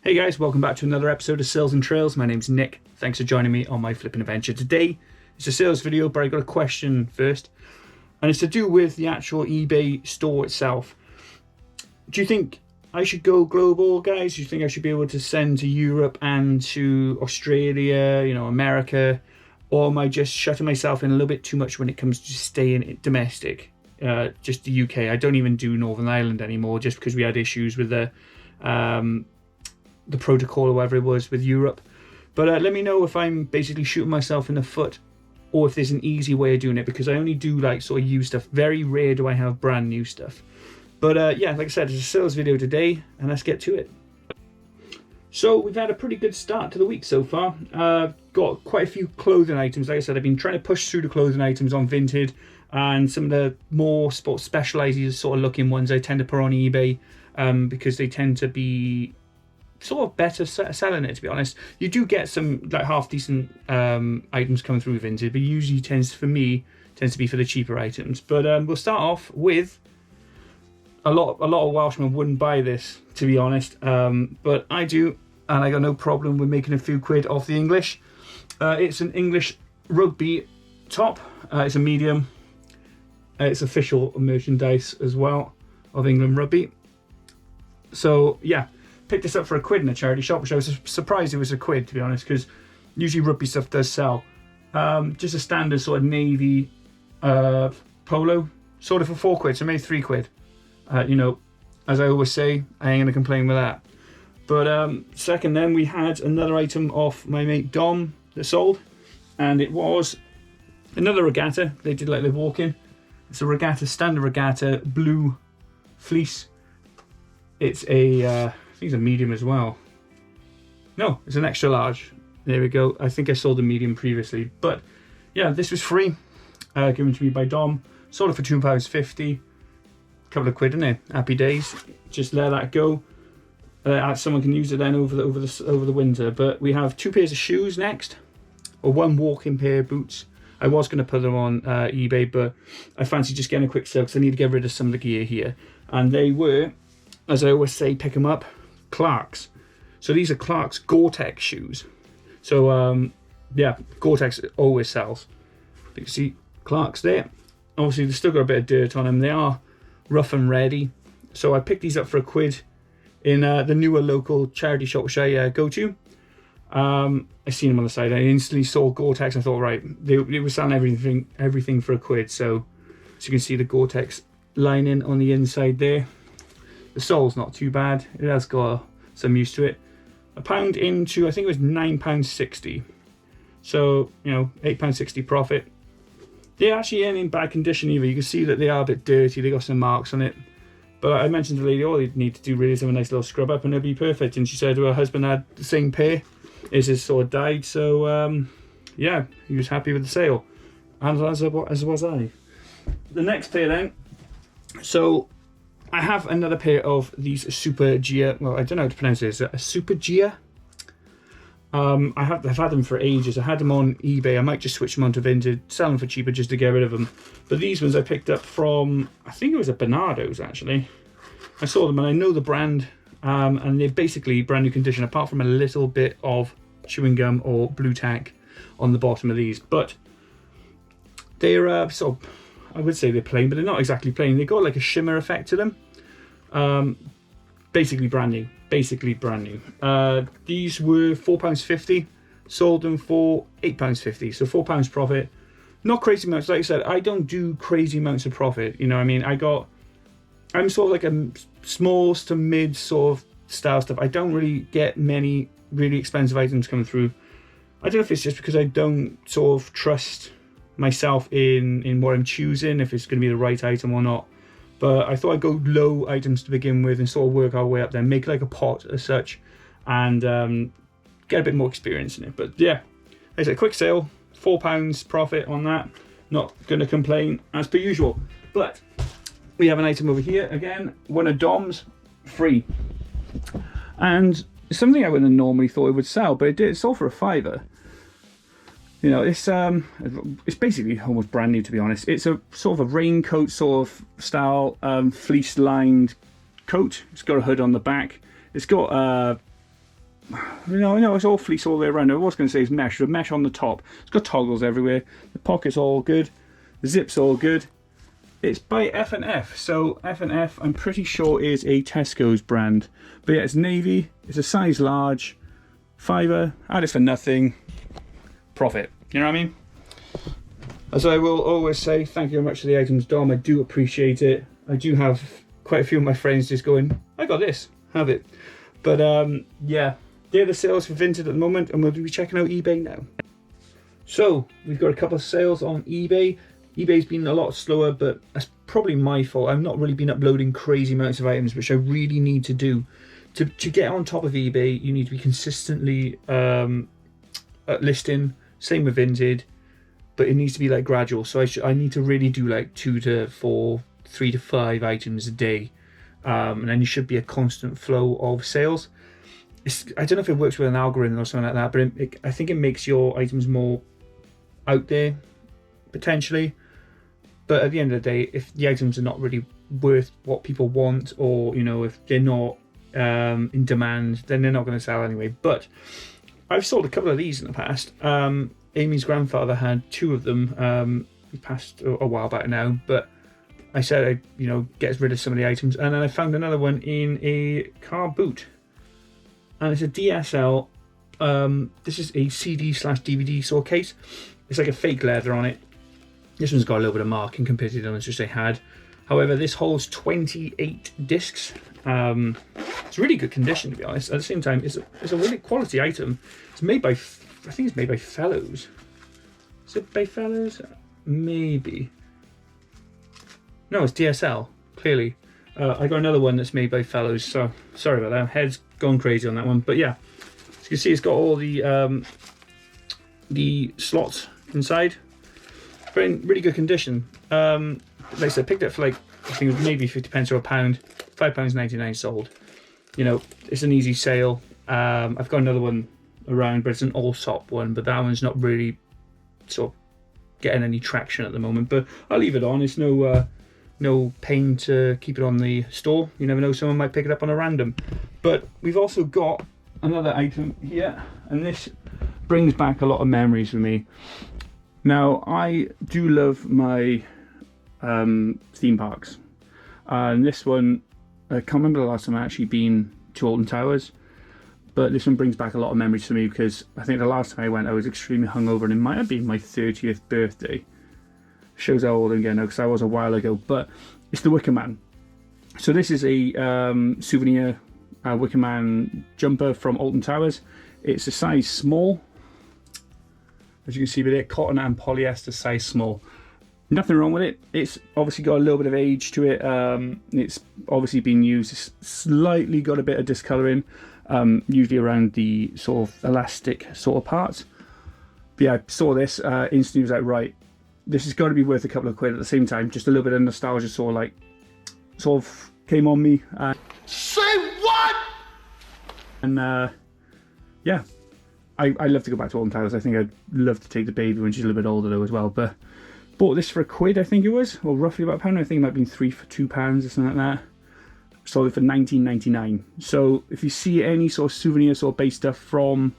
Hey guys, welcome back to another episode of Sales and Trails. My name's Nick. Thanks for joining me on my flipping adventure. Today, it's a sales video, but I got a question first. And it's to do with the actual eBay store itself. Do you think I should go global, guys? Do you think I should be able to send to Europe and to Australia, America? Or am I just shutting myself in a little bit too much when it comes to staying domestic? Just the UK. I don't even do Northern Ireland anymore just because we had issues with the protocol or whatever it was with Europe. But let me know if I'm basically shooting myself in the foot or if there's an easy way of doing it, because I only do like sort of used stuff. Very rare do I have brand new stuff. But yeah, like I said, it's a sales video today and let's get to it. So we've had a pretty good start to the week so far. Got quite a few clothing items. Like I said, I've been trying to push through the clothing items on Vinted, and some of the more specialized sort of looking ones I tend to put on eBay because they tend to be sort of better selling it, to be honest. You do get some like half decent items coming through Vinted, but usually tends to be for the cheaper items. But we'll start off with a lot of Welshmen wouldn't buy this, to be honest, but I do, and I got no problem with making a few quid off the English. It's an English rugby top. It's a medium. It's official merchandise as well of England rugby. So yeah, picked this up for £1 in a charity shop, which I was surprised it was £1, to be honest, because usually rugby stuff does sell. Just a standard sort of navy polo, sort of for £4, so maybe £3. As I always say, I ain't gonna complain with that. But second, then we had another item off my mate Dom that sold, and it was another regatta. They did like the walk-in. It's a regatta, standard regatta, blue fleece. It's a I think it's a medium as well. No, it's an extra large. There we go. I think I sold a medium previously, but yeah, this was free, given to me by Dom. Sold it for £2.50. Couple of quid in it. Happy days. Just let that go. Someone can use it then over the winter. But we have 2 pairs of shoes next, or 1 walking pair of boots. I was going to put them on eBay, but I fancy just getting a quick sale because I need to get rid of some of the gear here. And they were, as I always say, pick them up, Clarks. So these are Clarks Gore-Tex shoes. So yeah, Gore-Tex always sells. You can see Clarks there. Obviously they've still got a bit of dirt on them. They are rough and ready. So I picked these up for £1 in the newer local charity shop which I go to. I seen them on the side. I instantly saw Gore-Tex. I thought, right, they were selling everything for £1. So you can see the Gore-Tex lining on the inside there. The sole's not too bad. It has got some use to it. £1 into, I think it was £9.60. So, £8.60 profit. They're actually in bad condition either. You can see that they are a bit dirty. They got some marks on it. But I mentioned to the lady, all they need to do really is have a nice little scrub up and it'll be perfect. And she said her husband had the same pair. His sort of died. So, yeah, he was happy with the sale. And as was I. The next pair then. So, I have another pair of these Super Gia. Well, I don't know how to pronounce it. Is it a Super Gia? I've had them for ages. I had them on eBay. I might just switch them onto Vinted, sell them for cheaper just to get rid of them. But these ones I picked up from, I think it was a Bernardo's actually. I saw them and I know the brand, and they're basically brand new condition apart from a little bit of chewing gum or blue tack on the bottom of these. But they're sort of, I would say they're plain, but they're not exactly plain. They've got like a shimmer effect to them. Basically brand new. These were £4.50. Sold them for £8.50. So £4 profit. Not crazy amounts. Like I said, I don't do crazy amounts of profit. You know what I mean? I'm sort of like a small to mid sort of style stuff. I don't really get many really expensive items coming through. I don't know if it's just because I don't sort of trust myself in what I'm choosing, if it's going to be the right item or not. But I thought I'd go low items to begin with and sort of work our way up there, make like a pot as such, and get a bit more experience in it. But yeah, it's a quick sale, £4 profit on that. Not going to complain as per usual. But we have an item over here again, one of Dom's, free. And it's something I wouldn't have normally thought it would sell, but it did. It sold for £5. You know, it's basically almost brand new, to be honest. It's a sort of a raincoat sort of style, fleece lined coat. It's got a hood on the back. It's got no, it's all fleece all the way around. I was going to say it's mesh. The mesh on the top. It's got toggles everywhere. The pocket's all good. The zip's all good. It's by F&F. So F&F, I'm pretty sure, is a Tesco's brand. But yeah, it's navy. It's a size large. Fiver. Had it for nothing. Profit. You know what I mean? As I will always say, thank you very much for the items, Dom. I do appreciate it. I do have quite a few of my friends just going, I got this. Have it. But yeah, they're the sales for Vinted at the moment, and we'll be checking out eBay now. So we've got a couple of sales on eBay. eBay's been a lot slower, but that's probably my fault. I've not really been uploading crazy amounts of items, which I really need to do. To get on top of eBay, you need to be consistently listing. Same with Vinted, but it needs to be like gradual. So I need to really do like 2 to 4, 3 to 5 items a day. And then you should be a constant flow of sales. I don't know if it works with an algorithm or something like that, but I think it makes your items more out there, potentially. But at the end of the day, if the items are not really worth what people want, or, you know, if they're not in demand, then they're not going to sell anyway. But I've sold a couple of these in the past. Amy's grandfather had 2 of them. He passed a while back now, but I said I'd, you know, get rid of some of the items, and then I found another one in a car boot, and it's a DSL. This is a CD/DVD sort of case. It's like a fake leather on it. This one's got a little bit of marking compared to the ones which they had. However, this holds 28 discs. It's really good condition, to be honest. At the same time, it's a really quality item. It's made by, I think it's made by Fellows. Is it by Fellows? Maybe. No, it's DSL, clearly. I got another one that's made by Fellows, so sorry about that. Head's gone crazy on that one. But yeah, as you can see, it's got all the slots inside. But in really good condition. Like I said, I picked it up for like, I think it was maybe 50 pence or £1. £5.99 sold. You know, it's an easy sale. I've got another one around, but it's an all-sop one. But that one's not really sort of getting any traction at the moment. But I'll leave it on. It's no pain to keep it on the store. You never know, someone might pick it up on a random. But we've also got another item here, and this brings back a lot of memories for me. Now, I do love my theme parks, and this one, I can't remember the last time I actually been to Alton Towers, but this one brings back a lot of memories for me, because I think the last time I went I was extremely hungover, and it might have been my 30th birthday. Shows how old I'm getting now, because that was a while ago. But it's the Wicker Man. So this is a Souvenir Wicker Man jumper from Alton Towers. It's a size small. As you can see with it, cotton and polyester, size small. Nothing wrong with it. It's obviously got a little bit of age to it. It's obviously been used. It's slightly got a bit of discolouring, usually around the sort of elastic sort of parts. But yeah, I saw this, instantly was like, right, this has got to be worth a couple of quid. At the same time, just a little bit of nostalgia sort of came on me. Say what? And yeah, I love to go back to Alton Towers. I think I'd love to take the baby when she's a little bit older though as well. But bought this for a quid, I think it was, or roughly about £1. I think it might have been 3 for £2 or something like that. Sold it for £19.99. So if you see any sort of souvenir sort of based stuff from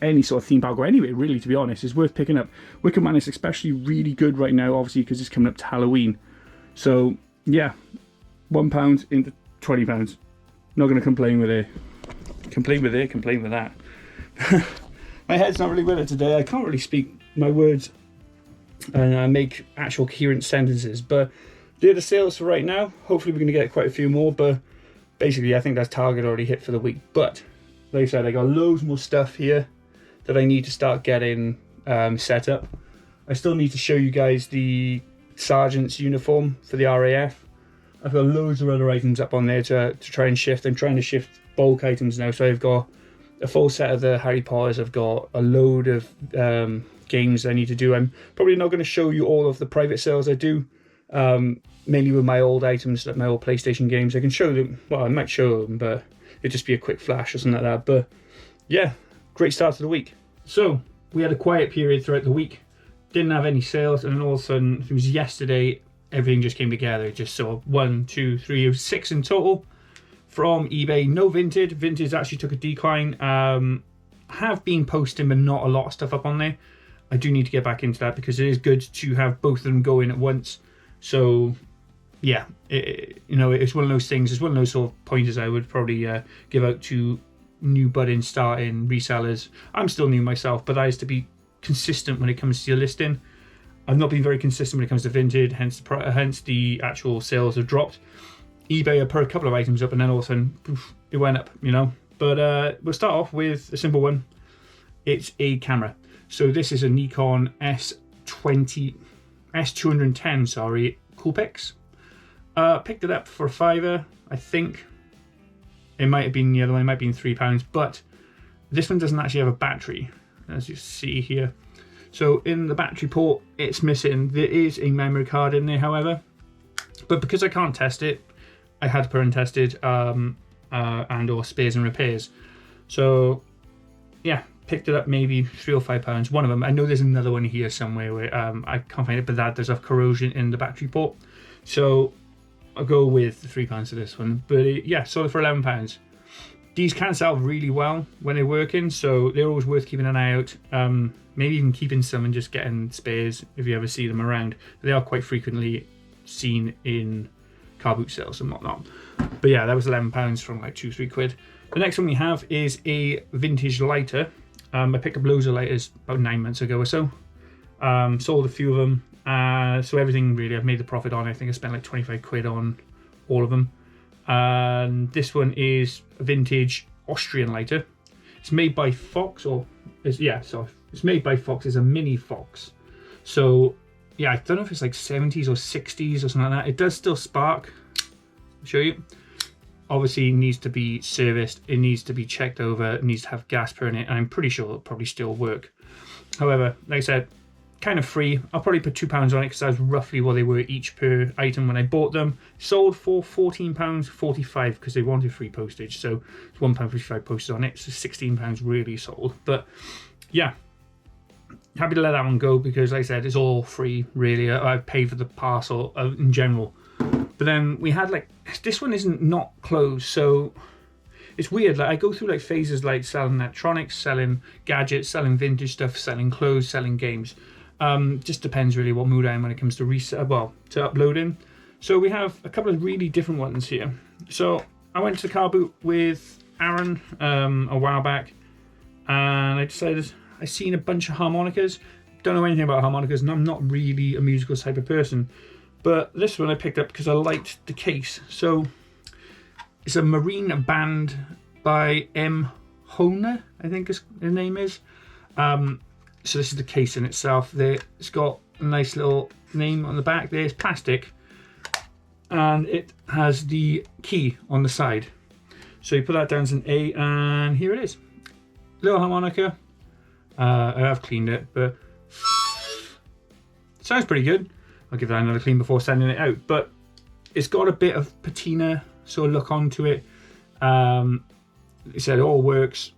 any sort of theme park or anywhere really, to be honest, is worth picking up. Wicker Man is especially really good right now, obviously because it's coming up to Halloween. So yeah, £1 into £20. Not going to complain with it. Complain with that. My head's not really with it today. I can't really speak my words and make actual coherent sentences, but they're the sales for right now. Hopefully we're going to get quite a few more, but basically I think that's target already hit for the week. But like I said, I got loads more stuff here that I need to start getting set up. I still need to show you guys the sergeant's uniform for the RAF. I've got loads of other items up on there to try and shift. I'm trying to shift bulk items now, so I've got a full set of the Harry Potters. I've got a load of games I need to do. I'm probably not going to show you all of the private sales I do, mainly with my old items, like my old PlayStation games. I can show them, well, I might show them, but it'd just be a quick flash or something like that. But yeah, great start to the week. So we had a quiet period throughout the week, didn't have any sales, and then all of a sudden, it was yesterday, everything just came together. Just saw 1, 2, 3, 6 in total. from eBay. No Vinted. Vinted actually took a decline. Have been posting, but not a lot of stuff up on there. I do need to get back into that because it is good to have both of them going at once. So, yeah, it's one of those things. It's one of those sort of pointers I would probably give out to new budding, starting resellers. I'm still new myself, but that is to be consistent when it comes to your listing. I've not been very consistent when it comes to Vinted, hence the actual sales have dropped. eBay, I put a couple of items up and then all of a sudden, poof, it went up, But we'll start off with a simple one. It's a camera. So this is a Nikon S210, Coolpix. Picked it up for £5, I think. It might have been the other one, it might have been £3, but this one doesn't actually have a battery, as you see here. So in the battery port, it's missing. There is a memory card in there, however, but because I can't test it, I had to put untested and or spares and repairs. So yeah, picked it up maybe £3 or £5. One of them. I know there's another one here somewhere where I can't find it, but that does have corrosion in the battery port. So I'll go with the £3 for this one. But yeah, sold it for £11. These can sell really well when they're working, so they're always worth keeping an eye out. Maybe even keeping some and just getting spares if you ever see them around. They are quite frequently seen in car boot sales and whatnot. But yeah, that was £11 from like £2-3 The next one we have is a vintage lighter. I picked up loads of lighters about 9 months ago or so. Sold a few of them. So everything really, I've made the profit on. I think I spent like £25 on all of them. And this one is a vintage Austrian lighter. It's made by Fox, it's made by Fox. It's a mini Fox. So yeah, I don't know if it's like 70s or 60s or something like that. It does still spark. I'll show you. Obviously, it needs to be serviced. It needs to be checked over. It needs to have gas per in it. And I'm pretty sure it'll probably still work. However, like I said, kind of free. I'll probably put £2 on it because that's roughly what they were each per item when I bought them. Sold for £14.45 because they wanted free postage. So it's £1.55 posted on it. So £16 really sold. But yeah, happy to let that one go because, like I said, it's all free really. I've paid for the parcel in general. But then we had like, this one isn't not closed, so it's weird. Like I go through like phases like selling electronics, selling gadgets, selling vintage stuff, selling clothes, selling games. Just depends really what mood I am when it comes to to uploading. So we have a couple of really different ones here. So I went to the car boot with Aaron a while back, and I decided I seen a bunch of harmonicas. Don't know anything about harmonicas, and I'm not really a musical type of person. But this one I picked up because I liked the case. So it's a marine band by M. Honer, I think his name is. So this is the case in itself. It's got a nice little name on the back there. It's plastic. And it has the key on the side. So you put that down as an A, and here it is. Little harmonica. I have cleaned it, but sounds pretty good. I'll give that another clean before sending it out. But it's got a bit of patina sort of look onto it. It said it all works.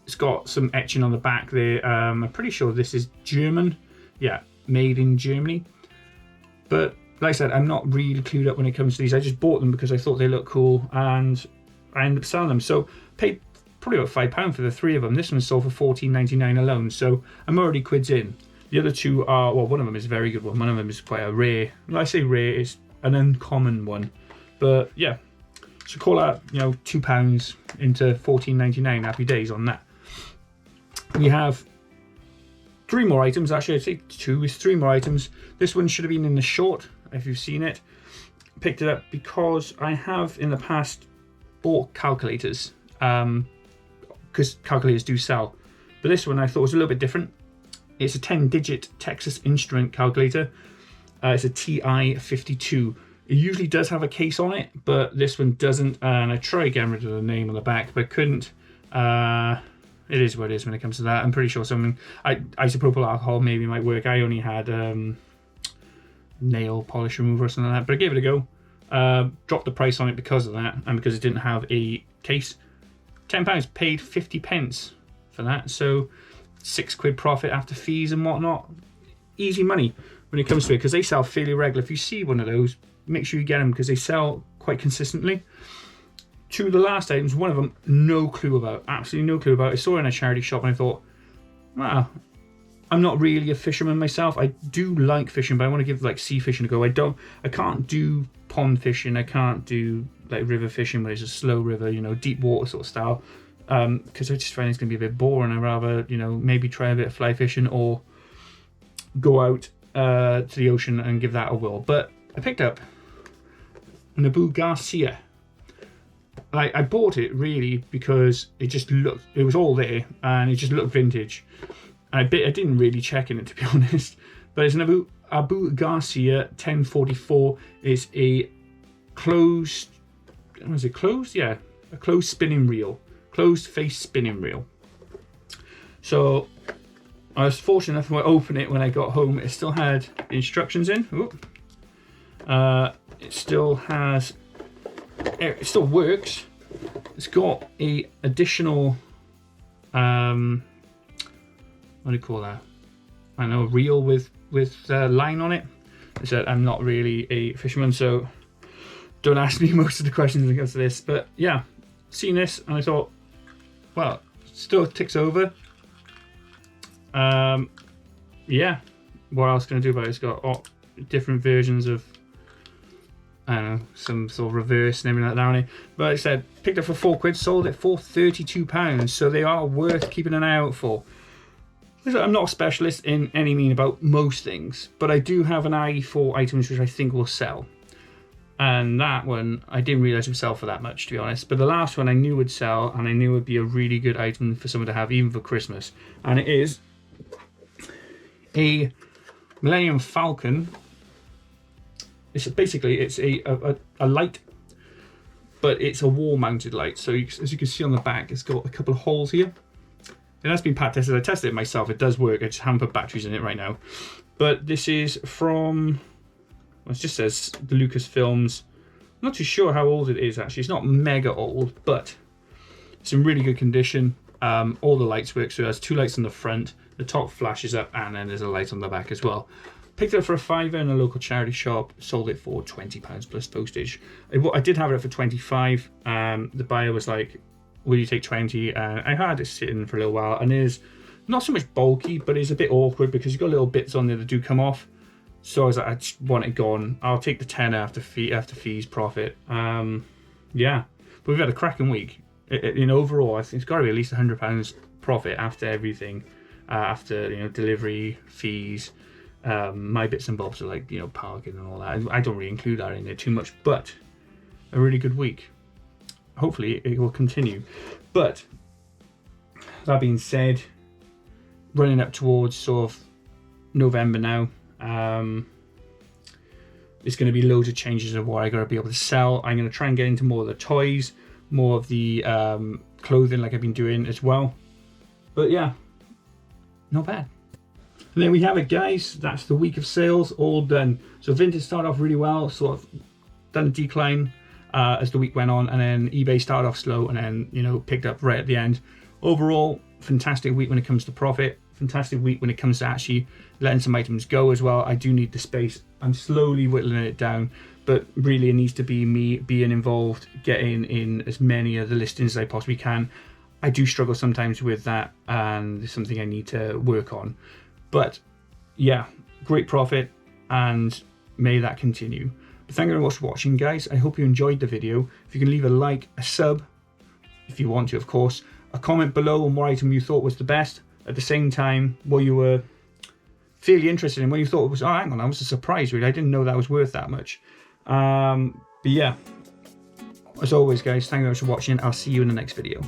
It's got some etching on the back there. I'm pretty sure this is German. Yeah, made in Germany. But like I said, I'm not really clued up when it comes to these. I just bought them because I thought they looked cool and I ended up selling them. So paid probably about £5 for the three of them. This one sold for £14.99 alone. So I'm already quids in. The other two are, well, one of them is a very good one. One of them is quite a rare. When I say rare, it's an uncommon one. But yeah, so call that, £2 into £14.99. Happy days on that. We have 3 more items. Actually, I'd say 2 is 3 more items. This one should have been in the short, if you've seen it. Picked it up because I have in the past bought calculators. Because calculators do sell. But this one I thought was a little bit different. It's a 10-digit Texas Instrument calculator. It's a TI-52. It usually does have a case on it, but this one doesn't. And I tried getting rid of the name on the back, but couldn't. It is what it is when it comes to that. I'm pretty sure something isopropyl alcohol maybe might work. I only had nail polish remover or something like that, but I gave it a go. Dropped the price on it because of that, and because it didn't have a case. £10, paid 50p for that. So £6 profit after fees and whatnot. Easy money when it comes to it, because they sell fairly regular. If you see one of those, make sure you get them because they sell quite consistently. two of the last items, one of them, no clue about, absolutely no clue about. I saw it in a charity shop and I thought, wow, I'm not really a fisherman myself. I do like fishing, but I want to give like sea fishing a go. I can't do pond fishing. I can't do like river fishing where it's a slow river, you know, deep water sort of style. Because I just find it's going to be a bit boring. I'd rather, you know, maybe try a bit of fly fishing or go out to the ocean and give that a whirl. But I picked up an Abu Garcia. I bought it really because it just looked, it was all there and it just looked vintage. I didn't really check in it, to be honest. But it's an Abu Garcia 1044. It's a closed, was it closed? Yeah, a closed spinning reel. Closed face spinning reel. So I was fortunate enough to open it when I got home. It still had the instructions in. It still has, it still works. It's got a additional, what do you call that? I don't know, reel with line on it. I said I'm not really a fisherman, so don't ask me most of the questions when it comes to this. But yeah, seen this and I thought, well, still ticks over. Yeah, what else can I do about it? It's got different versions of, I don't know, some sort of reverse and everything like that on it. But like I said, picked it for £4, sold it for £32, so they are worth keeping an eye out for. I'm not a specialist in any mean about most things, but I do have an eye for items which I think will sell. And that one, I didn't realise would sell for that much, to be honest. But the last one I knew would sell, and I knew would be a really good item for someone to have, even for Christmas. And it is a Millennium Falcon. It's basically, it's a light, but it's a wall-mounted light. So as you can see on the back, it's got a couple of holes here. It has been pat tested. I tested it myself. It does work. I just haven't put batteries in it right now. But this is from, well, it just says the Lucasfilms. I'm not too sure how old it is, actually. It's not mega old, but it's in really good condition. All the lights work. So it has two lights on the front. The top flashes up, and then there's a light on the back as well. Picked it up for £5 in a local charity shop. Sold it for £20 plus postage. I did have it for 25. The buyer was like, will you take 20? I had it sitting for a little while, and it is not so much bulky, but it's a bit awkward because you've got little bits on there that do come off. So I was like, I just want it gone. I'll take the tenner after fees profit. Yeah, but we've had a cracking week. In overall, I think it's got to be at least £100 profit after everything, after delivery fees, my bits and bobs are like parking and all that. I don't really include that in there too much, but a really good week. Hopefully it will continue. But that being said, running up towards sort of November now, there's going to be loads of changes of what I got to be able to sell. I'm going to try and get into more of the toys, more of the clothing like I've been doing as well. But yeah, not bad. And there we have it, guys. That's the week of sales all done. So Vinted started off really well, sort of done a decline as the week went on, and then eBay started off slow and then picked up right at the end. Overall, fantastic week when it comes to profit. Fantastic week when it comes to actually letting some items go as well. I do need the space. I'm slowly whittling it down, but really it needs to be me being involved, getting in as many of the listings as I possibly can. I do struggle sometimes with that, and it's something I need to work on. But yeah, great profit, and may that continue. But thank you very much for watching, guys. I hope you enjoyed the video. If you can leave a like, a sub, if you want to, of course, a comment below on what item you thought was the best. At the same time, what you were fairly interested in, what you thought was, oh, hang on, that was a surprise, really. I didn't know that was worth that much. But yeah, as always, guys, thank you very much for watching. I'll see you in the next video.